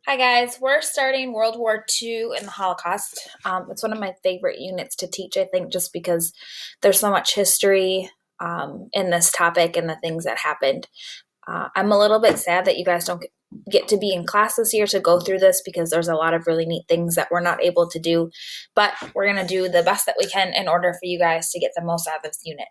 Hi guys, we're starting World War II and the Holocaust. It's one of my favorite units to teach, I think, just because there's so much history in this topic and the things that happened. I'm a little bit sad that you guys don't get to be in class this year to go through this because there's a lot of really neat things that we're not able to do, but we're going to do the best that we can in order for you guys to get the most out of this unit.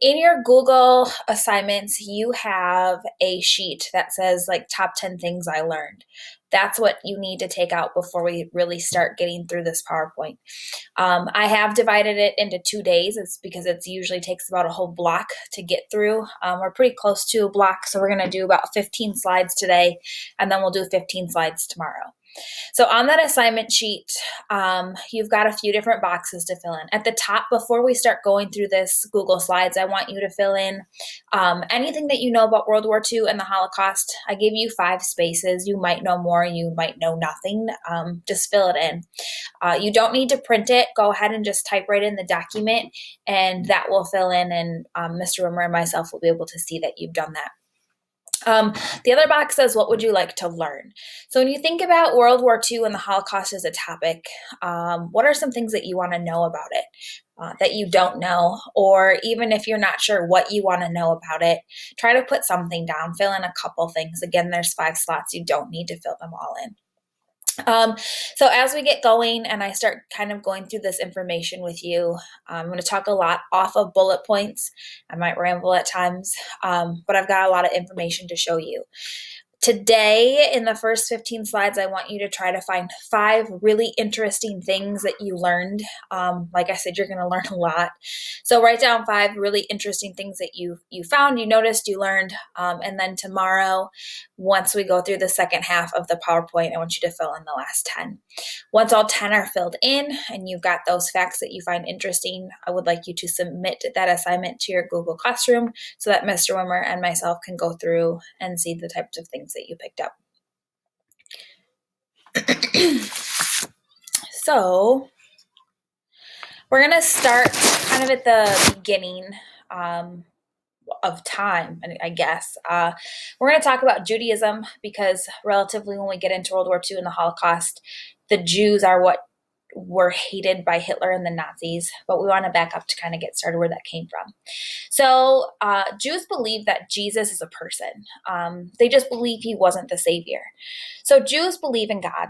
In your Google assignments, you have a sheet that says like top 10 things I learned. That's what you need to take out before we really start getting through this PowerPoint. I have divided it into 2 days. It's because it usually takes about a whole block to get through. We're pretty close to a block, so we're going to do about 15 slides today, and then we'll do 15 slides tomorrow. So on that assignment sheet, you've got a few different boxes to fill in. At the top, before we start going through this Google Slides, I want you to fill in anything that you know about World War II and the Holocaust. I gave you 5 spaces. You might know more, you might know nothing. Just fill it in. You don't need to print it. Go ahead and just type right in the document, and that will fill in, and Mr. Rimmer and myself will be able to see that you've done that. The other box says, what would you like to learn? So when you think about World War II and the Holocaust as a topic, what are some things that you want to know about it that you don't know? Or even if you're not sure what you want to know about it, try to put something down, fill in a couple things. Again, there's 5 slots. You don't need to fill them all in. So as we get going and I start kind of going through this information with you, I'm going to talk a lot off of bullet points. I might ramble at times, but I've got a lot of information to show you. Today, in the first 15 slides, I want you to try to find 5 really interesting things that you learned. Like I said, you're going to learn a lot. So write down 5 really interesting things that you found, you noticed, you learned. And then tomorrow, once we go through the second half of the PowerPoint, I want you to fill in the last 10. Once all 10 are filled in and you've got those facts that you find interesting, I would like you to submit that assignment to your Google Classroom so that Mr. Wimmer and myself can go through and see the types of things that you picked up. So we're going to start kind of at the beginning of time, I guess. We're going to talk about Judaism because relatively when we get into World War II and the Holocaust, the Jews are what were hated by Hitler and the Nazis, but we want to back up to kind of get started where that came from. So Jews believe that Jesus is a person. They just believe he wasn't the savior. So Jews believe in God.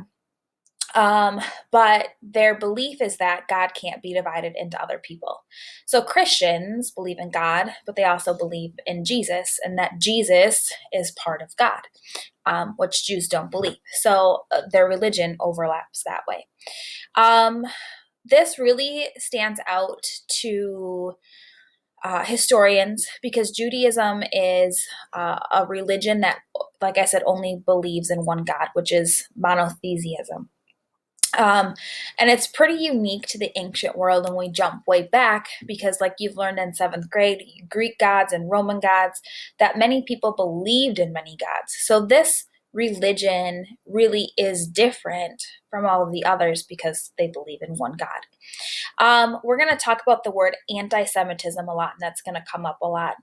But their belief is that God can't be divided into other people. So Christians believe in God, but they also believe in Jesus and that Jesus is part of God, which Jews don't believe. So their religion overlaps that way. This really stands out to historians because Judaism is a religion that, like I said, only believes in one God, which is monotheism. And it's pretty unique to the ancient world when we jump way back because like you've learned in 7th grade, Greek gods and Roman gods, that many people believed in many gods. So this religion really is different from all of the others because they believe in one God. We're going to talk about the word anti-Semitism a lot, and that's going to come up a lot.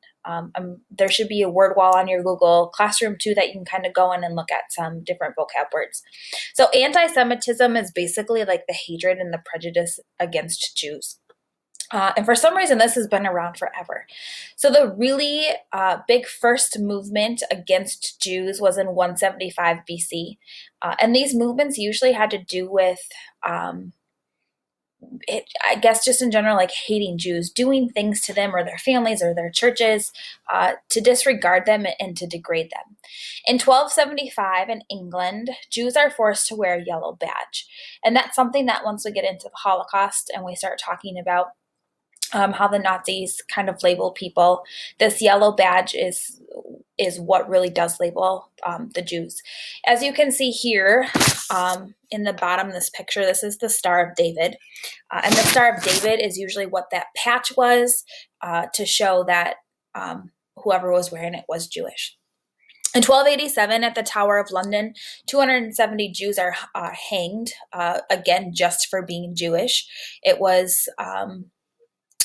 There should be a word wall on your Google Classroom too that you can kind of go in and look at some different vocab words. So anti-Semitism is basically like the hatred and the prejudice against Jews. And for some reason, this has been around forever. So the really big first movement against Jews was in 175 BC. And these movements usually had to do with, I guess just in general, like hating Jews, doing things to them or their families or their churches to disregard them and to degrade them. In 1275 in England, Jews are forced to wear a yellow badge. And that's something that once we get into the Holocaust and we start talking about how the Nazis kind of label people, this yellow badge is what really does label the Jews. As you can see here in the bottom of this picture, this is the Star of David. And the Star of David is usually what that patch was to show that whoever was wearing it was Jewish. In 1287, at the Tower of London, 270 Jews are hanged, again, just for being Jewish. It was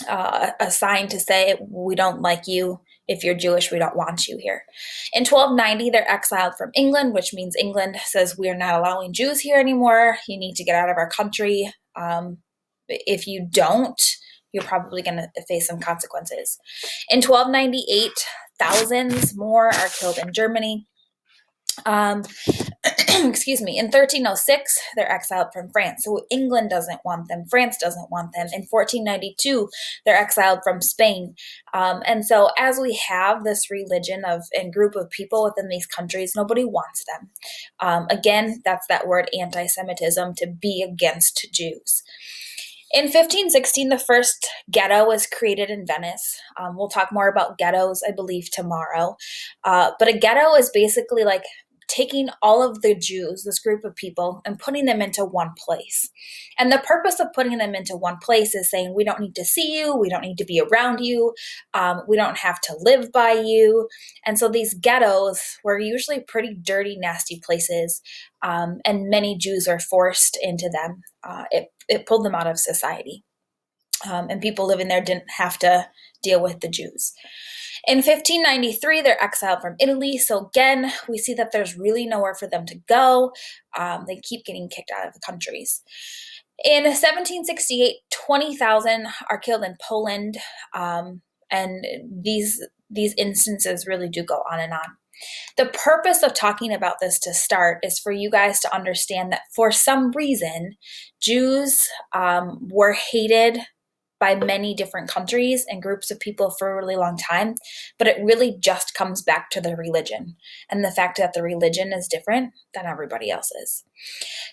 a sign to say, we don't like you, if you're Jewish, we don't want you here. In 1290, they're exiled from England, which means England says we are not allowing Jews here anymore. You need to get out of our country. If you don't, you're probably going to face some consequences. In 1298, thousands more are killed in Germany. Excuse me, in 1306, they're exiled from France. So England doesn't want them. France doesn't want them. In 1492, they're exiled from Spain. And so as we have this religion and group of people within these countries, nobody wants them. Again, that's that word anti-Semitism, to be against Jews. In 1516, the first ghetto was created in Venice. We'll talk more about ghettos, I believe, tomorrow. But a ghetto is basically like taking all of the Jews, this group of people, and putting them into one place. And the purpose of putting them into one place is saying, we don't need to see you, we don't need to be around you, we don't have to live by you. And so these ghettos were usually pretty dirty, nasty places, and many Jews are forced into them. It pulled them out of society. And people living there didn't have to deal with the Jews. In 1593, they're exiled from Italy. So again, we see that there's really nowhere for them to go. They keep getting kicked out of the countries. In 1768, 20,000 are killed in Poland. And these instances really do go on and on. The purpose of talking about this to start is for you guys to understand that for some reason, Jews were hated by many different countries and groups of people for a really long time, but it really just comes back to the religion and the fact that the religion is different than everybody else's.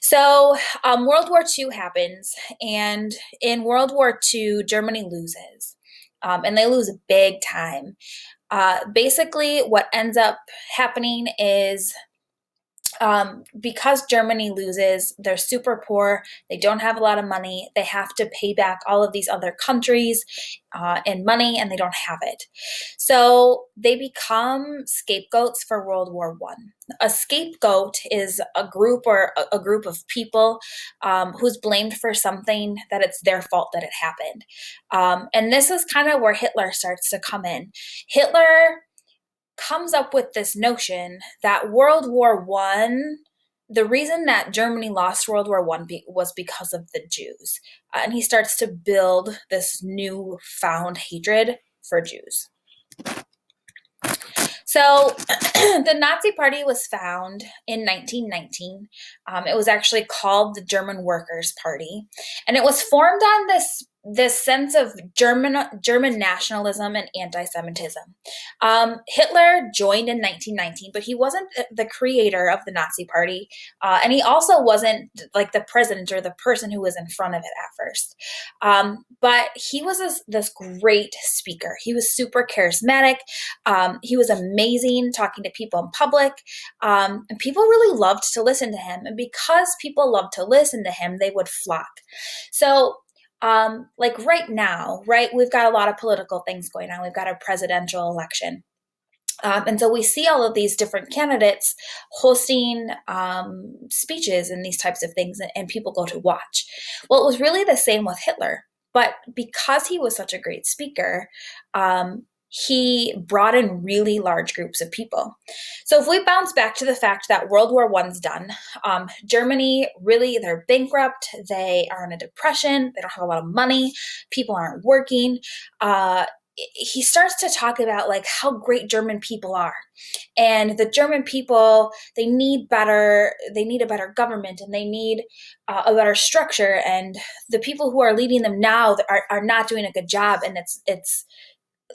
So World War II happens, and in World War II, Germany loses, and they lose big time. Basically, what ends up happening is because Germany loses, they're super poor, they don't have a lot of money, they have to pay back all of these other countries in money, and they don't have it. So they become scapegoats for World War I. A scapegoat is a group of people who's blamed for something that it's their fault that it happened. And this is kind of where Hitler starts to come in. Hitler comes up with this notion that World War I, the reason that Germany lost World War I was because of the Jews. And he starts to build this newfound hatred for Jews. So the Nazi Party was found in 1919. It was actually called the German Workers' Party. And it was formed on this sense of German nationalism and anti-Semitism. Hitler joined in 1919, but he wasn't the creator of the Nazi Party. And he also wasn't like the president or the person who was in front of it at first. But he was this great speaker. He was super charismatic. He was amazing talking to people in public. And people really loved to listen to him. And because people loved to listen to him, they would flock. So like right now, right, we've got a lot of political things going on. We've got a presidential election. And so we see all of these different candidates hosting speeches and these types of things, and people go to watch. Well, it was really the same with Hitler. But because he was such a great speaker, he brought in really large groups of people. So if we bounce back to the fact that World War I's done, Germany, really, they're bankrupt, they are in a depression, they don't have a lot of money, people aren't working. He starts to talk about like how great German people are, and the German people, they need a better government, and they need a better structure, and the people who are leading them now are not doing a good job, and it's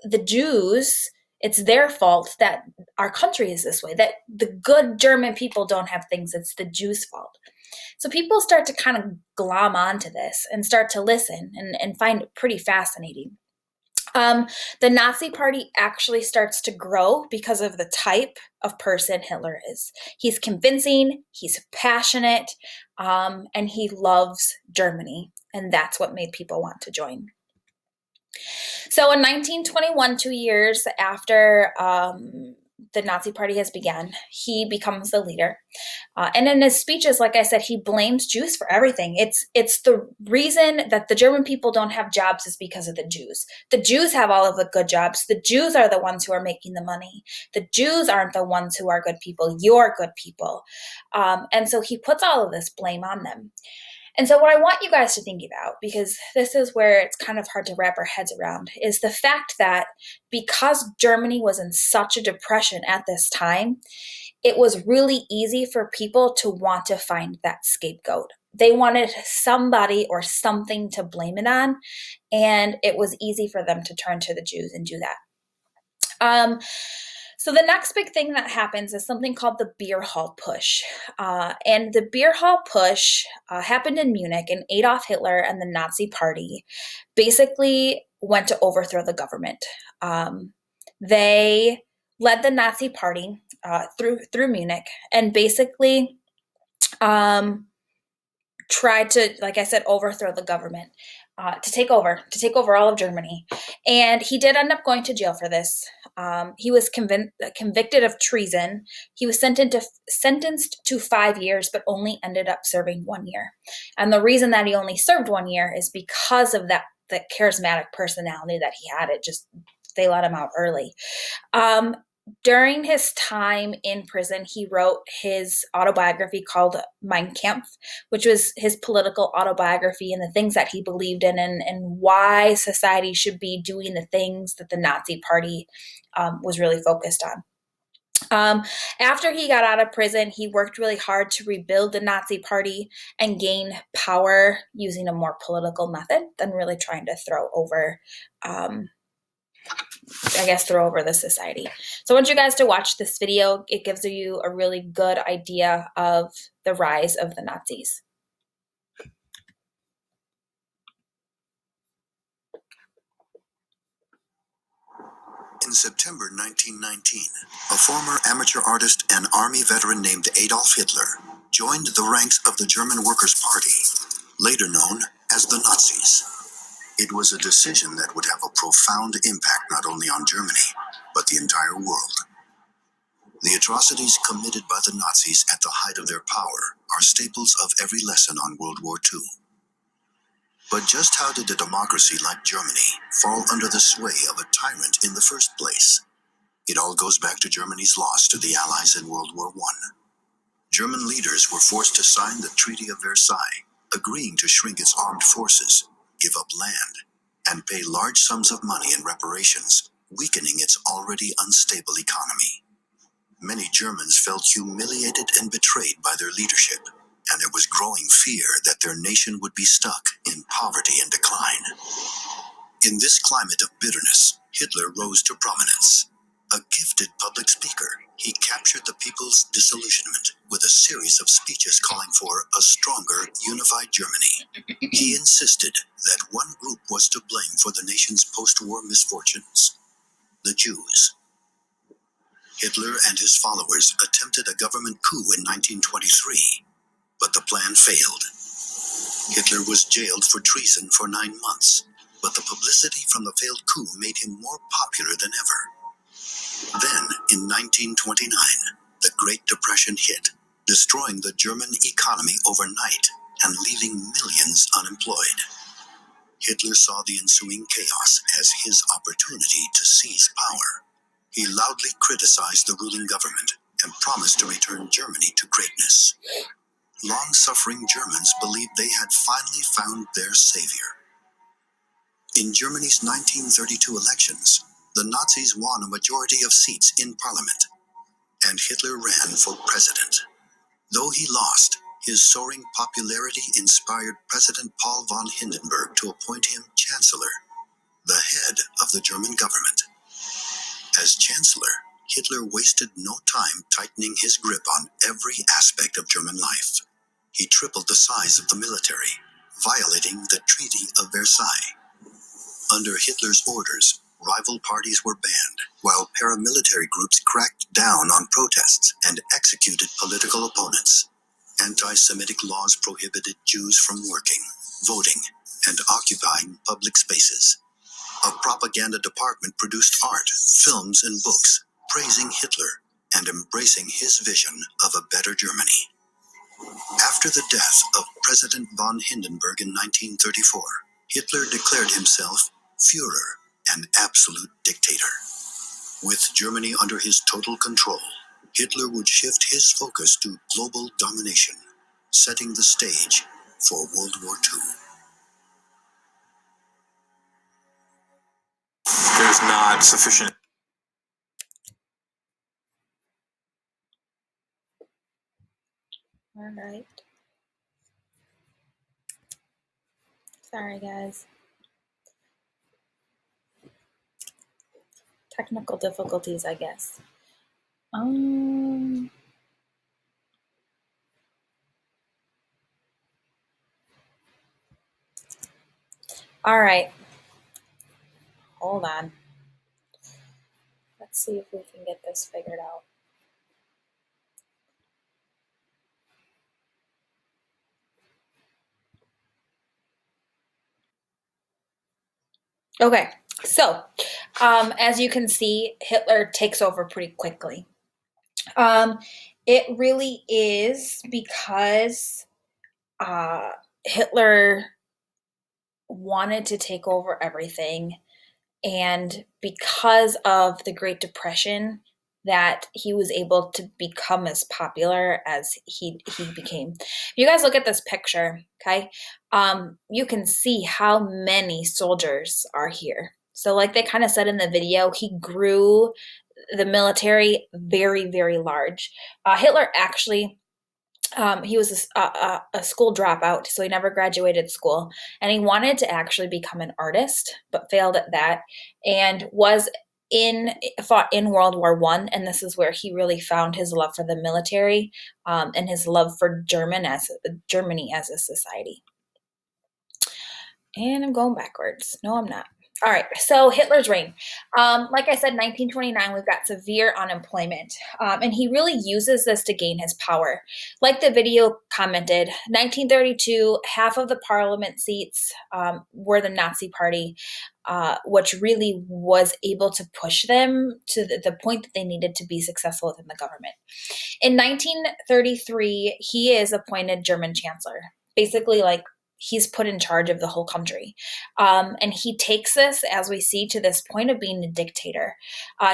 the Jews, it's their fault that our country is this way, that the good German people don't have things, it's the Jews' fault. So people start to kind of glom onto this and start to listen and find it pretty fascinating. The Nazi Party actually starts to grow because of the type of person Hitler is. He's convincing, he's passionate, and he loves Germany. And that's what made people want to join. So in 1921, 2 years after the Nazi Party has begun. He becomes the leader. And in his speeches, like I said, he blames Jews for everything. It's the reason that the German people don't have jobs is because of the Jews. The Jews have all of the good jobs. The Jews are the ones who are making the money. The Jews aren't the ones who are good people. You're good people. And so he puts all of this blame on them. And so what I want you guys to think about, because this is where it's kind of hard to wrap our heads around, is the fact that because Germany was in such a depression at this time, it was really easy for people to want to find that scapegoat. They wanted somebody or something to blame it on, and it was easy for them to turn to the Jews and do that. So the next big thing that happens is something called the beer hall push. And the beer hall push happened in Munich, and Adolf Hitler and the Nazi Party basically went to overthrow the government. They led the Nazi Party through Munich and basically tried to, like I said, overthrow the government, to take over all of Germany. And he did end up going to jail for this. He was convicted of treason. He was sentenced to 5 years, but only ended up serving 1 year. And the reason that he only served 1 year is because of the charismatic personality that he had. They let him out early. During his time in prison, he wrote his autobiography called Mein Kampf, which was his political autobiography and the things that he believed in, and why society should be doing the things that the Nazi Party was really focused on. After he got out of prison, he worked really hard to rebuild the Nazi Party and gain power using a more political method than really trying to throw over the society. So I want you guys to watch this video. It gives you a really good idea of the rise of the Nazis. In September 1919, a former amateur artist and army veteran named Adolf Hitler joined the ranks of the German Workers' Party, later known as the Nazis. It was a decision that would have a profound impact not only on Germany, but the entire world. The atrocities committed by the Nazis at the height of their power are staples of every lesson on World War II. But just how did a democracy like Germany fall under the sway of a tyrant in the first place? It all goes back to Germany's loss to the Allies in World War I. German leaders were forced to sign the Treaty of Versailles, agreeing to shrink its armed forces, give up land, and pay large sums of money in reparations, weakening its already unstable economy. Many Germans felt humiliated and betrayed by their leadership, and there was growing fear that their nation would be stuck in poverty and decline. In this climate of bitterness, Hitler rose to prominence. A gifted public speaker, he captured the people's disillusionment with a series of speeches calling for a stronger, unified Germany. He insisted that one group was to blame for the nation's post-war misfortunes: the Jews. Hitler and his followers attempted a government coup in 1923, but the plan failed. Hitler was jailed for treason for 9 months, but the publicity from the failed coup made him more popular than ever. Then, in 1929, the Great Depression hit, destroying the German economy overnight and leaving millions unemployed. Hitler saw the ensuing chaos as his opportunity to seize power. He loudly criticized the ruling government and promised to return Germany to greatness. Long-suffering Germans believed they had finally found their savior. In Germany's 1932 elections, the Nazis won a majority of seats in parliament, and Hitler ran for president. Though he lost, his soaring popularity inspired President Paul von Hindenburg to appoint him chancellor, the head of the German government. As chancellor, Hitler wasted no time tightening his grip on every aspect of German life. He tripled the size of the military, violating the Treaty of Versailles. Under Hitler's orders, rival parties were banned, while paramilitary groups cracked down on protests and executed political opponents. Anti-Semitic laws prohibited Jews from working, voting, and occupying public spaces. A propaganda department produced art, films, and books praising Hitler and embracing his vision of a better Germany. After the death of President von Hindenburg in 1934, Hitler declared himself Führer, an absolute dictator. With Germany under his total control, Hitler would shift his focus to global domination, setting the stage for World War II. There's not sufficient. All right. Sorry, guys. Technical difficulties, I guess. All right. Hold on. Let's see if we can get this figured out. Okay, so as you can see, Hitler takes over pretty quickly. It really is because Hitler wanted to take over everything, and because of the Great Depression, that he was able to become as popular as he became. If you guys look at this picture, okay, you can see how many soldiers are here. So like they kind of said in the video, he grew the military very, very large. Hitler actually, he was a school dropout, so he never graduated school, and he wanted to actually become an artist, but failed at that, and fought in World War I, and this is where he really found his love for the military, and his love for Germany as a society. And I'm going backwards. No, I'm not. All right, so Hitler's reign. Like I said, 1929, we've got severe unemployment, and he really uses this to gain his power. Like the video commented, 1932, half of the parliament seats were the Nazi Party, which really was able to push them to the point that they needed to be successful within the government. In 1933, he is appointed German chancellor, basically like he's put in charge of the whole country. And he takes this, as we see, to this point of being a dictator.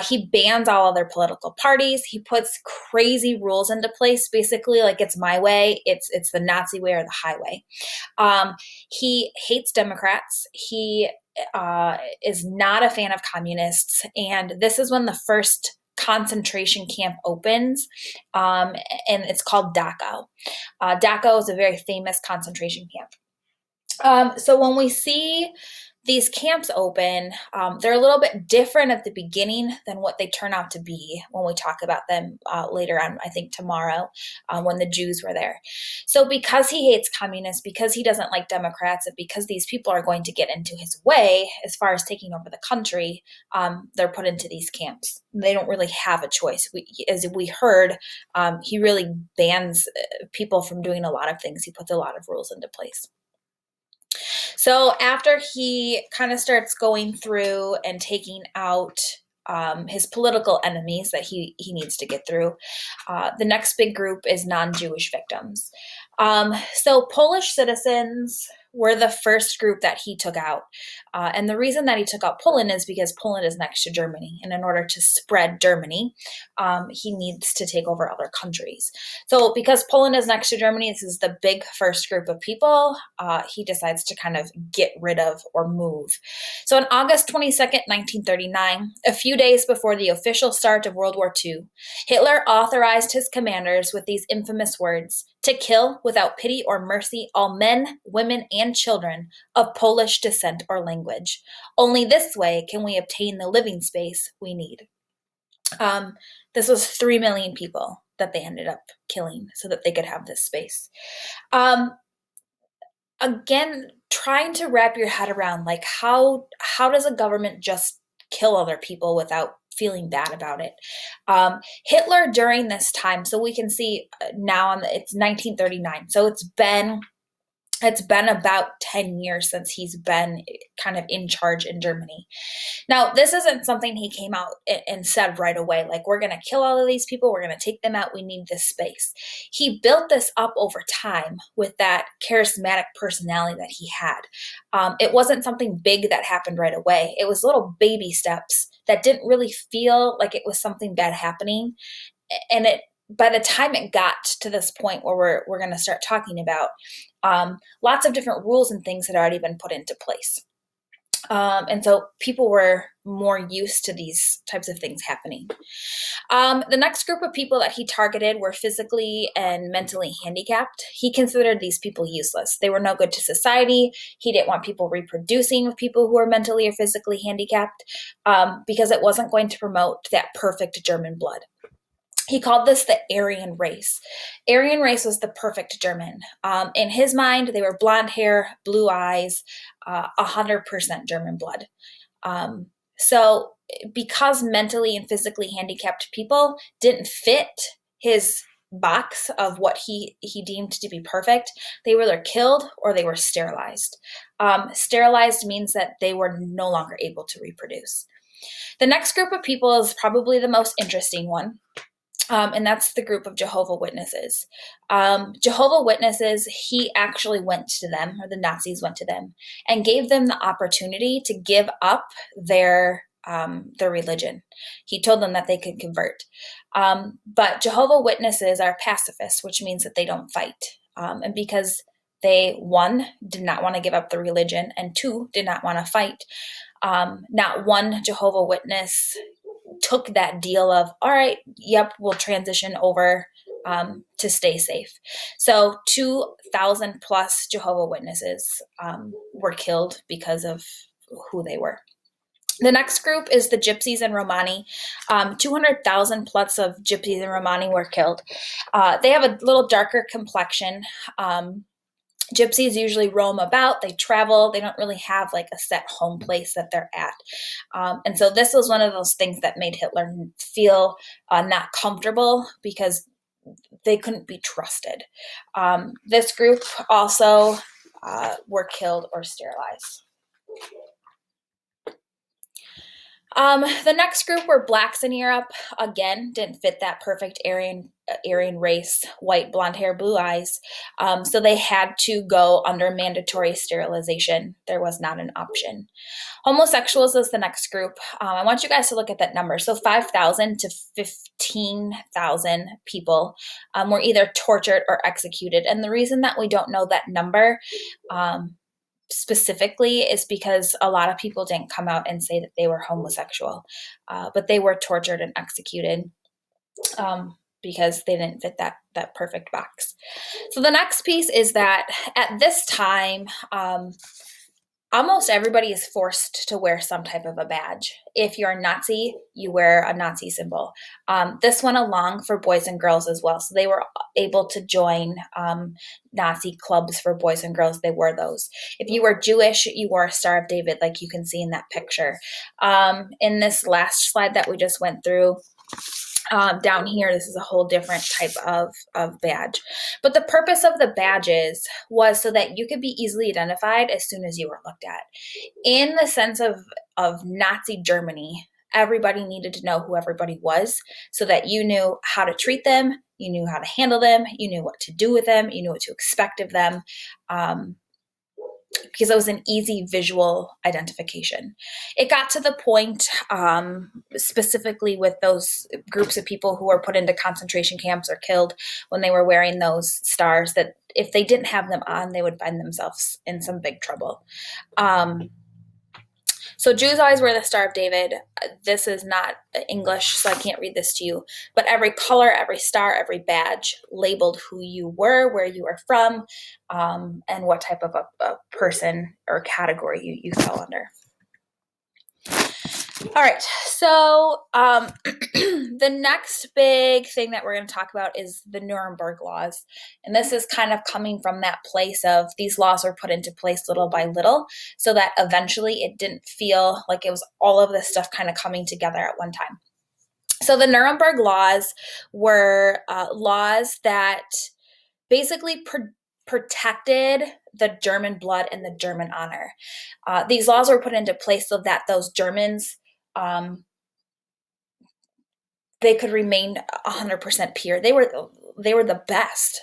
He bans all other political parties. He puts crazy rules into place, basically like it's my way, it's the Nazi way or the highway. He hates Democrats. He is not a fan of communists. And this is when the first concentration camp opens, and it's called Dachau. Dachau is a very famous concentration camp. So when we see these camps open, they're a little bit different at the beginning than what they turn out to be when we talk about them later on, I think tomorrow, when the Jews were there. So because he hates communists, because he doesn't like Democrats, and because these people are going to get into his way as far as taking over the country, they're put into these camps. They don't really have a choice. As we heard, he really bans people from doing a lot of things. He puts a lot of rules into place. So after he kind of starts going through and taking out his political enemies that he needs to get through, the next big group is non-Jewish victims. So Polish citizens were the first group that he took out. And the reason that he took out Poland is because Poland is next to Germany. And in order to spread Germany, he needs to take over other countries. So because Poland is next to Germany, this is the big first group of people, he decides to kind of get rid of or move. So on August 22nd, 1939, a few days before the official start of World War II, Hitler authorized his commanders with these infamous words: to kill without pity or mercy all men, women, and children of Polish descent or language. Only this way can we obtain the living space we need. This was 3 million people that they ended up killing so that they could have this space. Again, trying to wrap your head around, like, how does a government just kill other people without feeling bad about it? Hitler during this time, so we can see now it's 1939, so it's been It's been about 10 years since he's been kind of in charge in Germany. Now, this isn't something he came out and said right away, like, we're going to kill all of these people, we're going to take them out, we need this space. He built this up over time with that charismatic personality that he had. It wasn't something big that happened right away. It was little baby steps that didn't really feel like it was something bad happening. And by the time it got to this point where we're going to start talking about, lots of different rules and things had already been put into place. And so people were more used to these types of things happening. The next group of people that he targeted were physically and mentally handicapped. He considered these people useless. They were no good to society. He didn't want people reproducing with people who were mentally or physically handicapped, because it wasn't going to promote that perfect German blood. He called this the Aryan race. Aryan race was the perfect German. In his mind, they were blonde hair, blue eyes, 100% German blood. So because mentally and physically handicapped people didn't fit his box of what he deemed to be perfect, they were either killed or they were sterilized. Sterilized means that they were no longer able to reproduce. The next group of people is probably the most interesting one. And that's the group of Jehovah's Witnesses. Jehovah's Witnesses, he actually went to them, or the Nazis went to them, and gave them the opportunity to give up their religion. He told them that they could convert. But Jehovah's Witnesses are pacifists, which means that they don't fight. And because they, one, did not want to give up the religion, and two, did not want to fight, not one Jehovah's Witness took that deal of, all right, yep, we'll transition over to stay safe. So 2,000 plus Jehovah's Witnesses were killed because of who they were. The next group is the Gypsies and Romani. 200,000 plus of Gypsies and Romani were killed. They have a little darker complexion. Gypsies usually roam about, they travel, they don't really have like a set home place that they're at. And so this was one of those things that made Hitler feel not comfortable, because they couldn't be trusted. This group also were killed or sterilized. The next group were blacks in Europe. Again, didn't fit that perfect Aryan race, white, blonde hair, blue eyes. So they had to go under mandatory sterilization. There was not an option. Homosexuals is the next group. I want you guys to look at that number. So 5,000 to 15,000 people were either tortured or executed. And the reason that we don't know that number specifically is because a lot of people didn't come out and say that they were homosexual, but they were tortured and executed because they didn't fit that perfect box. So the next piece is that at this time, almost everybody is forced to wear some type of a badge. If you're a Nazi, you wear a Nazi symbol. This went along for boys and girls as well. So they were able to join Nazi clubs for boys and girls. They wore those. If you were Jewish, you wore a Star of David, like you can see in that picture. In this last slide that we just went through, down here, this is a whole different type of badge. But the purpose of the badges was so that you could be easily identified as soon as you were looked at. In the sense of Nazi Germany, everybody needed to know who everybody was so that you knew how to treat them, you knew how to handle them, you knew what to do with them, you knew what to expect of them. Because it was an easy visual identification. It got to the point, specifically with those groups of people who were put into concentration camps or killed when they were wearing those stars, that if they didn't have them on, they would find themselves in some big trouble. So Jews always wear the Star of David. This is not English, so I can't read this to you. But every color, every star, every badge labeled who you were, where you were from, and what type of a person or category you fell under. All right, so the next big thing that we're going to talk about is the Nuremberg laws. And this is kind of coming from that place of these laws were put into place little by little so that eventually it didn't feel like it was all of this stuff kind of coming together at one time. So the Nuremberg laws were laws that basically protected the German blood and the German honor. These laws were put into place so that those Germans, they could remain 100% pure. They were the best.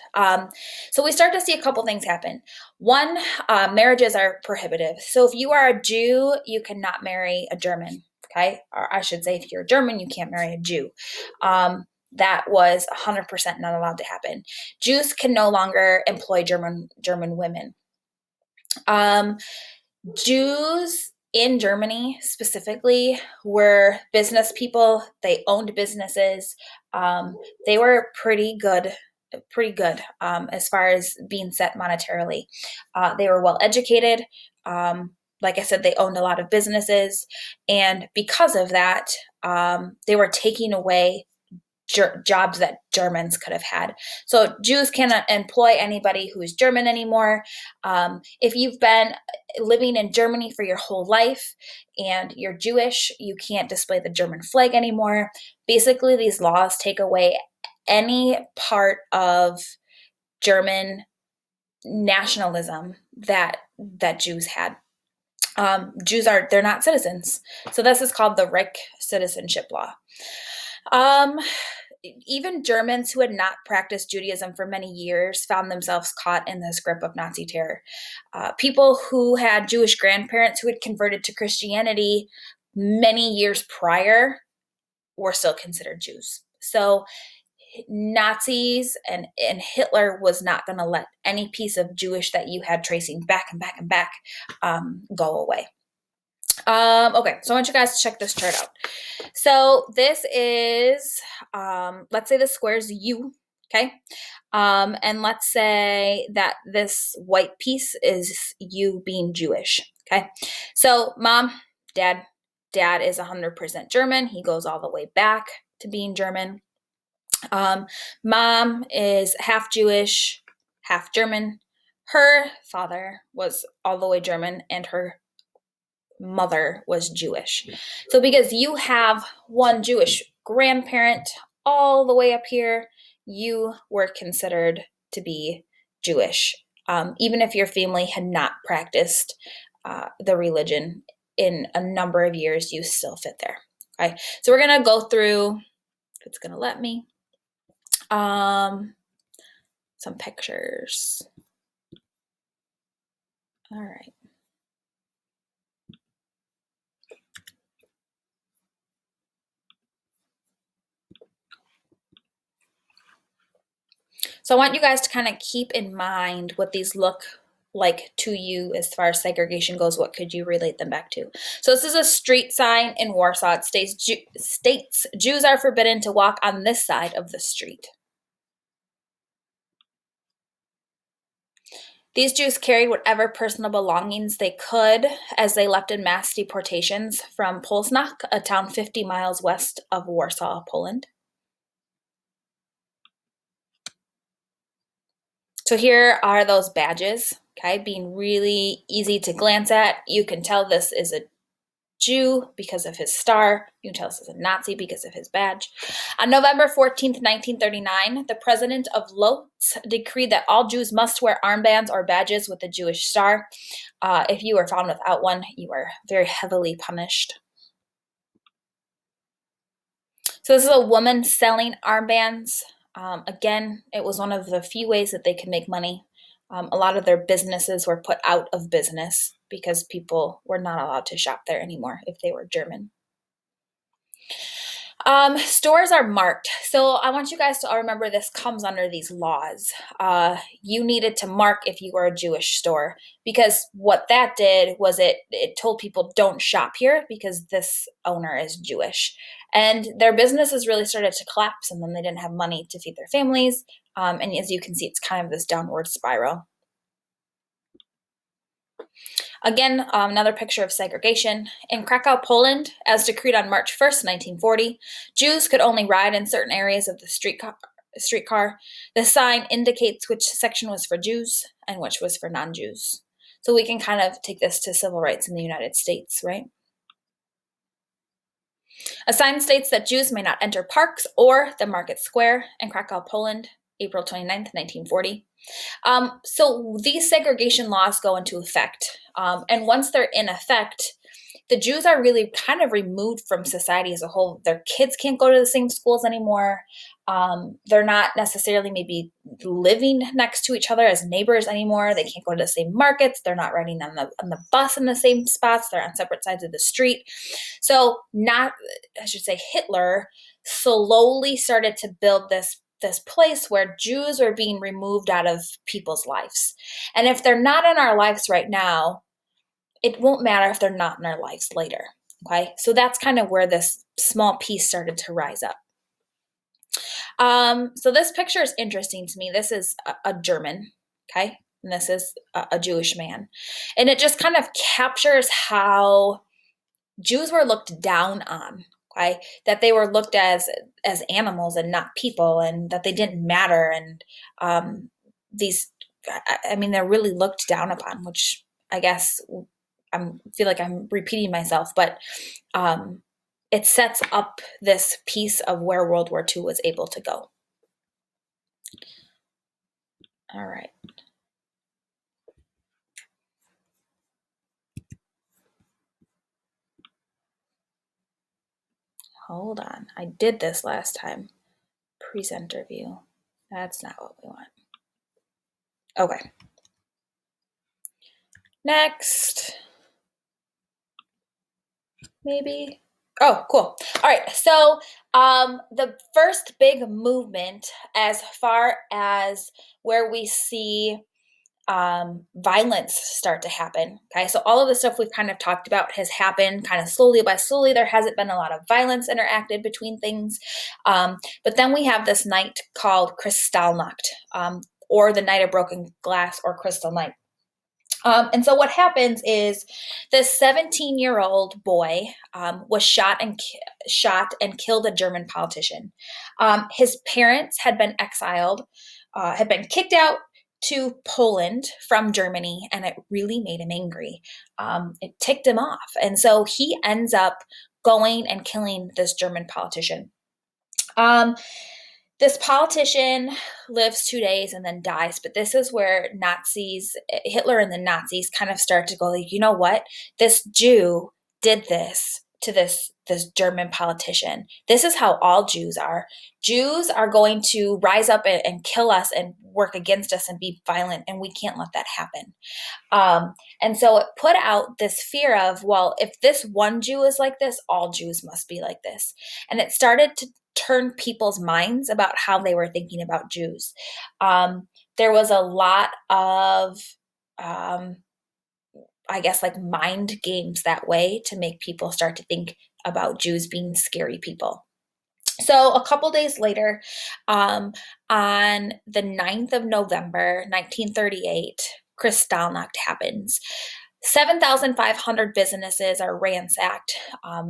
So we start to see a couple things happen. One, marriages are prohibitive. So if you are a Jew, you cannot marry a German. Okay, or I should say, if you're a German, you can't marry a Jew. That was 100% not allowed to happen. Jews can no longer employ German women. Jews in Germany specifically were business people. They owned businesses. They were pretty good as far as being set monetarily. They were well educated. Like I said, they owned a lot of businesses, and because of that, they were taking away jobs that Germans could have had. So Jews cannot employ anybody who's German anymore. If you've been living in Germany for your whole life and you're Jewish, you can't display the German flag anymore. Basically, these laws take away any part of German nationalism that Jews had. They're not citizens. So this is called the Reich citizenship law. Even Germans who had not practiced Judaism for many years found themselves caught in this grip of Nazi terror. People who had Jewish grandparents who had converted to Christianity many years prior were still considered Jews. So Nazis and Hitler was not going to let any piece of Jewish that you had tracing back and back and back go away. Okay, so I want you guys to check this chart out. So this is, let's say the square is U, okay? And let's say that this white piece is you being Jewish, okay? So mom, dad is 100% German. He goes all the way back to being German. Mom is half Jewish, half German. Her father was all the way German, and her mother was Jewish. So because you have one Jewish grandparent all the way up here, you were considered to be Jewish, even if your family had not practiced the religion in a number of years. You still fit there. Okay, so we're gonna go through, if it's gonna let me, some pictures. All right. So I want you guys to kind of keep in mind what these look like to you as far as segregation goes. What could you relate them back to? So this is a street sign in Warsaw. It states Jews are forbidden to walk on this side of the street. These Jews carried whatever personal belongings they could as they left in mass deportations from Polsnach, a town 50 miles west of Warsaw, Poland. So here are those badges, okay, being really easy to glance at. You can tell this is a Jew because of his star. You can tell this is a Nazi because of his badge. On November 14th, 1939, the president of Lodz decreed that all Jews must wear armbands or badges with a Jewish star. If you were found without one, you were very heavily punished. So this is a woman selling armbands. Again, it was one of the few ways that they could make money. A lot of their businesses were put out of business because people were not allowed to shop there anymore if they were German. Stores are marked. So I want you guys to all remember this comes under these laws. You needed to mark if you were a Jewish store, because what that did was it told people don't shop here because this owner is Jewish. And their businesses really started to collapse, and then they didn't have money to feed their families. And as you can see, it's kind of this downward spiral. Again, another picture of segregation. In Krakow, Poland, as decreed on March 1st, 1940, Jews could only ride in certain areas of the streetcar. The sign indicates which section was for Jews and which was for non-Jews. So we can kind of take this to civil rights in the United States, right? A sign states that Jews may not enter parks or the market square in Krakow, Poland. April 29th, 1940. So these segregation laws go into effect. And once they're in effect, the Jews are really kind of removed from society as a whole. Their kids can't go to the same schools anymore. They're not necessarily maybe living next to each other as neighbors anymore. They can't go to the same markets. They're not riding on the bus in the same spots. They're on separate sides of the street. So Hitler slowly started to build this place where Jews are being removed out of people's lives. And if they're not in our lives right now, it won't matter if they're not in our lives later. Okay, so that's kind of where this small piece started to rise up. So this picture is interesting to me. This is a German, okay, and this is a Jewish man, and it just kind of captures how Jews were looked down on. Okay, that they were looked as animals and not people, and that they didn't matter, and they're really looked down upon, which I guess I feel like I'm repeating myself, but it sets up this piece of where World War II was able to go. All right. Hold on. I did this last time. Presenter view. That's not what we want. Okay. Next. Maybe. Oh, cool. All right. So the first big movement as far as where we see violence start to happen. Okay, so all of the stuff we've kind of talked about has happened kind of slowly by slowly. There hasn't been a lot of violence interacted between things. But then we have this night called Kristallnacht, or the Night of Broken Glass, or Crystal Night. And so what happens is this 17-year-old boy was shot and killed a German politician. His parents had been exiled, had been kicked out to Poland from Germany, and it really made him angry. It ticked him off. And so he ends up going and killing this German politician. This politician lives 2 days and then dies, but this is where Hitler and the Nazis kind of start to go like, you know what? This Jew did this to this German politician. This is how all Jews are. Jews are going to rise up and kill us and work against us and be violent, and we can't let that happen. And so it put out this fear of, well, if this one Jew is like this, all Jews must be like this. And it started to turn people's minds about how they were thinking about Jews. There was a lot of, mind games that way to make people start to think about Jews being scary people. So a couple days later, on the 9th of November, 1938, Kristallnacht happens. 7,500 businesses are ransacked.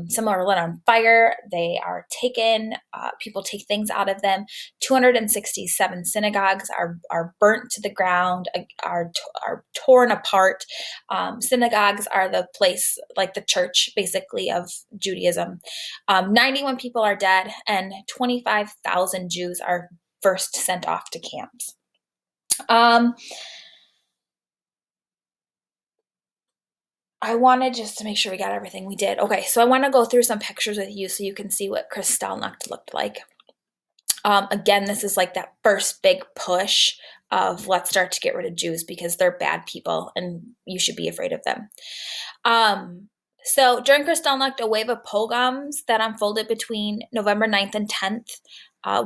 Some are lit on fire. They are taken. People take things out of them. 267 synagogues are burnt to the ground, are torn apart. Synagogues are the place, like the church, basically, of Judaism. 91 people are dead, and 25,000 Jews are first sent off to camps. I wanted just to make sure we got everything we did. Okay, so I want to go through some pictures with you so you can see what Kristallnacht looked like. Again, this is like that first big push of let's start to get rid of Jews because they're bad people and you should be afraid of them. So during Kristallnacht, a wave of pogroms that unfolded between November 9th and 10th.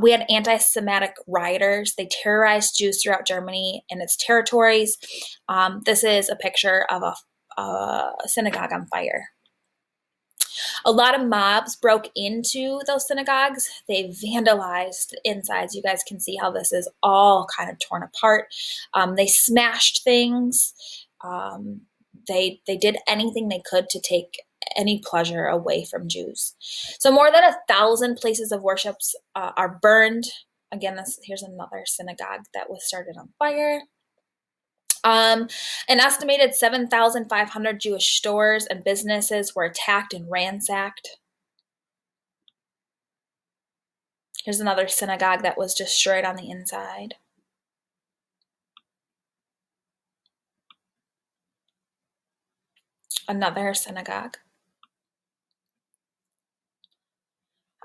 We had anti-Semitic rioters. They terrorized Jews throughout Germany and its territories. This is a picture of a synagogue on fire. A lot of mobs broke into those synagogues. They vandalized insides. You guys can see how this is all kind of torn apart. They smashed things. They did anything they could to take any pleasure away from Jews. So more than 1,000 places of worship are burned. Again, here's another synagogue that was started on fire. An estimated 7,500 Jewish stores and businesses were attacked and ransacked. Here's another synagogue that was destroyed on the inside. Another synagogue.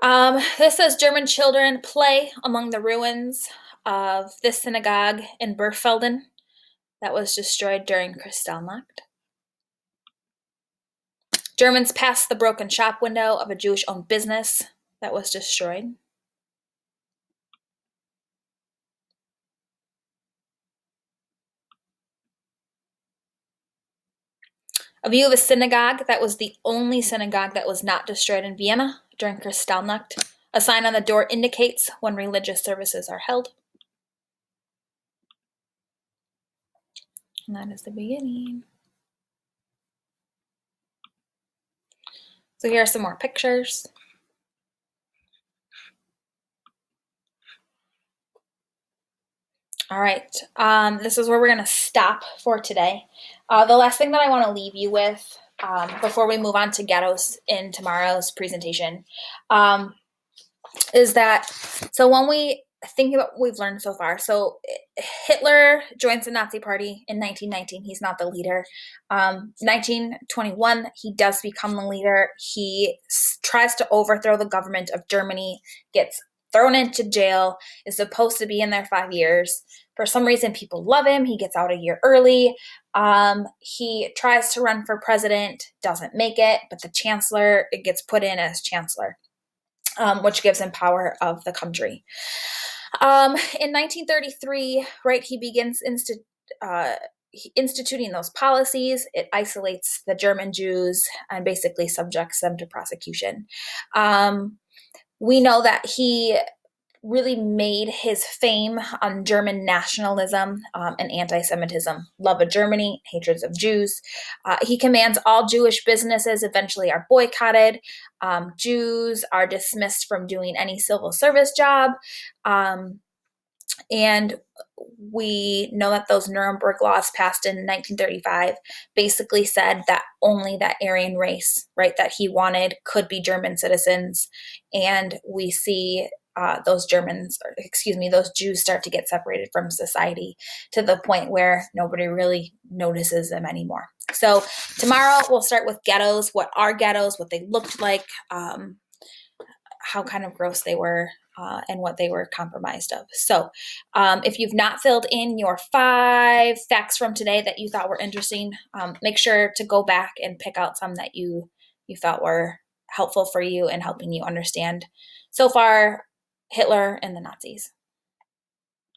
This says German children play among the ruins of this synagogue in Berfelden that was destroyed during Kristallnacht. Germans passed the broken shop window of a Jewish-owned business that was destroyed. A view of a synagogue that was the only synagogue that was not destroyed in Vienna during Kristallnacht. A sign on the door indicates when religious services are held. And that is the beginning. So here are some more pictures. All right, this is where we're going to stop for today. The last thing that I want to leave you with before we move on to ghettos in tomorrow's presentation is that, so when we think about what we've learned so far, so Hitler joins the Nazi Party in 1919. He's not the leader. 1921, he does become the leader. He tries to overthrow the government of Germany, gets thrown into jail, is supposed to be in there 5 years. For some reason, people love him. He gets out a year early. He tries to run for president, doesn't make it, but the chancellor, it gets put in as chancellor, which gives him power of the country. In 1933, right, he begins instituting those policies. It isolates the German Jews and basically subjects them to prosecution. We know that he really made his fame on German nationalism and anti-Semitism, love of Germany, hatreds of Jews. He commands all Jewish businesses eventually are boycotted. Jews are dismissed from doing any civil service job. And we know that those Nuremberg laws passed in 1935 basically said that only that Aryan race, right, that he wanted could be German citizens. And we see those Jews start to get separated from society to the point where nobody really notices them anymore. So tomorrow we'll start with ghettos, what are ghettos, what they looked like, how kind of gross they were, and what they were compromised of. So if you've not filled in your 5 facts from today that you thought were interesting, make sure to go back and pick out some that you thought were helpful for you and helping you understand so far Hitler and the Nazis.